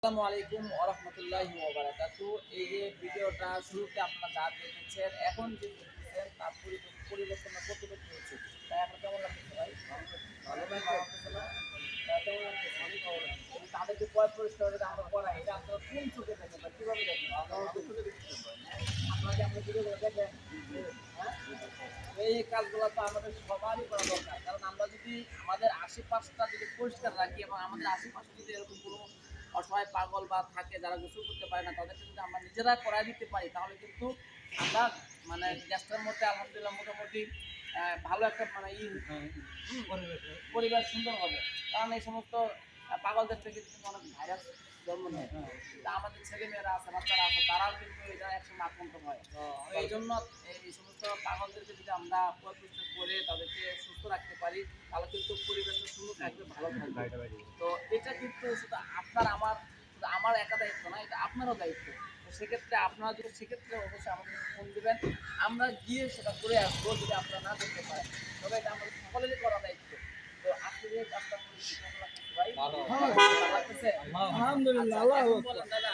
আসসালামু আলাইকুম ওয়া রাহমাতুল্লাহি ওয়া বারাকাতুহু। এই যে ভিডিওটা শুরুতে আপনারা যা দেখেছেন, এখন যে দেখতেছেন তার পরিবর্তনটা কতটুকু হয়েছে? তাই আপনার কেমন লাগতেছে ভাই? ভালো লাগতেছে না? কেমন লাগতেছে? অনেক ভালো লাগতেছে। কিন্তু তাদেরকে পরিষ্কার যদি আমরা করাই, এটা আপনারা কোন চোখে দেখেন বা কিভাবে দেখেন? আপনারা কি আপনার ভিডিওগুলো দেখেন? হ্যাঁ? এই কাজগুলো তো আমাদের সবারই করা দরকার। কারণ আমরা যদি আমাদের আশেপাশটা যদি পরিষ্কার রাখি এবং আমাদের আশেপাশে যদি এরকম কোনো অসহায় পাগল বা থাকে যারা গোসল করতে পারে না, তাদেরকে যদি আমরা নিজেরা করায় দিতে পারি, তাহলে কিন্তু আমরা মানে দেশটার মধ্যে আলহামদুলিল্লাহ মোটামুটি ভালো একটা মানে পরিবেশ সুন্দর হবে। কারণ এই সমস্ত পাগলদের থেকে কিন্তু অনেক ভাইরাস জন্ম নেয়। তা আমাদের ছেলেমেয়েরা আছে, বাচ্চারা আছে, তারাও কিন্তু এটা একসময় আক্রান্ত হয়। তো এই জন্য এই সমস্ত পাগলদেরকে যদি আমরা পরিবেশন করে তাদেরকে সুস্থ রাখতে পারি, তাহলে কিন্তু পরিবেশটা সুন্দর থাকবে, ভালো থাকবে। তো এটা কিন্তু শুধু আমার একা দায়িত্ব না, এটা আপনারও দায়িত্ব। তো সেক্ষেত্রে আপনারা যদি সেক্ষেত্রে অবশ্যই আমাদের ফোন দেবেন, আমরা গিয়ে সেটা করে আসবো যদি আপনারা না করতে পারেন। তবে এটা আমাদের সকলেরই করা দায়িত্ব। তো আপনি যে কাজটা করেছেন কেমন লাগতেছে ভাই? ভালো লাগতেছে? আলহামদুলিল্লাহ, আচ্ছা, আল্লাহু এখন আকবার। বলেন দাদা